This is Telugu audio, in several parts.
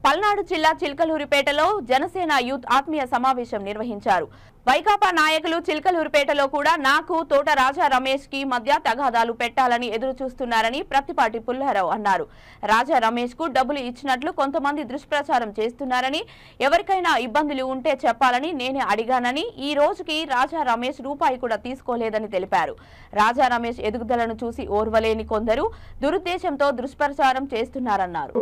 పల్నాడు జిల్లా చిల్కలూరిపేటలో జనసేన యూత్ ఆత్మీయ సమావేశం నిర్వహించారు. వైకాపా నాయకులు చిల్కలూరిపేటలో కూడా నాకు తోట రాజా రమేష్ కి మధ్య తగాదాలు పెట్టాలని ఎదురు చూస్తున్నారని ప్రతిపాటి పుల్లారావు అన్నారు. రాజా రమేష్ కు డబ్బులు ఇచ్చినట్లు కొంతమంది దుష్ప్రచారం చేస్తున్నారని, ఎవరికైనా ఇబ్బందులు ఉంటే చెప్పాలని నేనే అడిగానని, ఈ రోజుకి రాజా రమేష్ రూపాయి కూడా తీసుకోలేదని తెలిపారు. రాజా రమేష్ ఎదుగుదలను చూసి ఓర్వలేని కొందరు దురుద్దేశంతో దుష్ప్రచారం చేస్తున్నారన్నారు.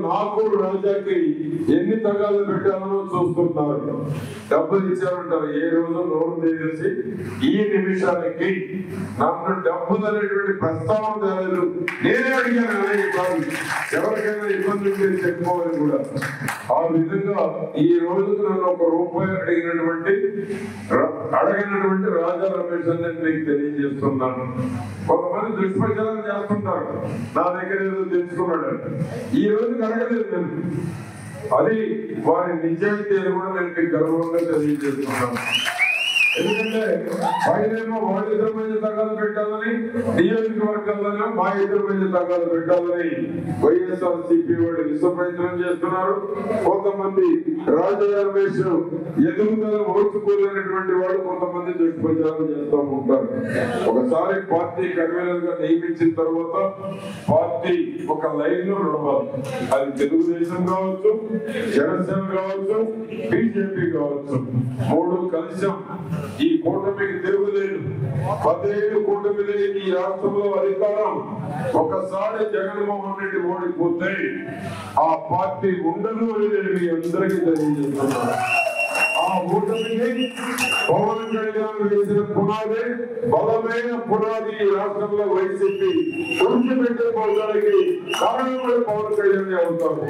నాకు రాజాకి ఎన్ని తగాదాలు పెట్టాలో చూస్తున్నారు. డబ్బులు ఇచ్చారంటారు. ఏ రోజు నోరు తీసేసి ఈ నిమిషానికి నన్ను డబ్బులు అనేటువంటి ప్రస్తావన తేలేదు. నేనే అడిగాను అనేక సార్లు. ఎవరికైనా ఇబ్బంది ఉంటే చెప్పుకోవాలి కూడా. ఆ విధంగా ఈ రోజుకు నన్ను ₹1 అడిగినటువంటి రాజా రమేష్ అని మీకు తెలియజేస్తున్నాను. కొంతమంది దుష్ప్రచారం చేస్తుంటారు. నా దగ్గర ఏదో తెలుసుకున్నాడు. ఈ రోజుకి అడగలేదు నేను. అది వారి నిజాయితీ అని కూడా నేను మీకు గర్వంగా తెలియజేస్తున్నాను. ఎందుకంటే పైనేమో వాళ్ళ ఇద్దరి మధ్య తగాదు పెట్టాలని, నియోజకవర్గాల్లోనే మా ఇద్దరి మధ్య తగాదు పెట్టాలని వైఎస్ఆర్సీపీ వాళ్ళు విశ్వ ప్రయత్నం చేస్తున్నారు. కొంతమంది రాజా రమేష్ ఎదుగుదల ఓర్చుకోలేనటువంటి వాళ్ళు కొంతమంది దుష్ప్రచారం చేస్తూ ఉంటారు. ఒకసారి పార్టీ కన్వీనర్ గా నియమించిన తర్వాత పార్టీ ఒక లైన్ లో నడవాలి. అది తెలుగుదేశం కావచ్చు, జనసేన కావచ్చు, బీజేపీ కావచ్చు. మూడు కలిసాం. ఈ కూటమికి తిరుగులేదు. 15 కూటమి లేని ఈ రాష్ట్రంలో అధికారం ఒకసారి జగన్మోహన్ రెడ్డి ఓడిపోతే ఆ పార్టీ ఉండదు అని నేను మీ అందరికీ తెలియజేస్తున్నాను. ఆ కూటమికి పవన్ కళ్యాణ్ వేసిన పునాది, బలమైన పునాది ఈ రాష్ట్రంలో వైసీపీ తుడిచిపెట్టే పోవడానికి కారణం పవన్ కళ్యాణ్ అవుతారు.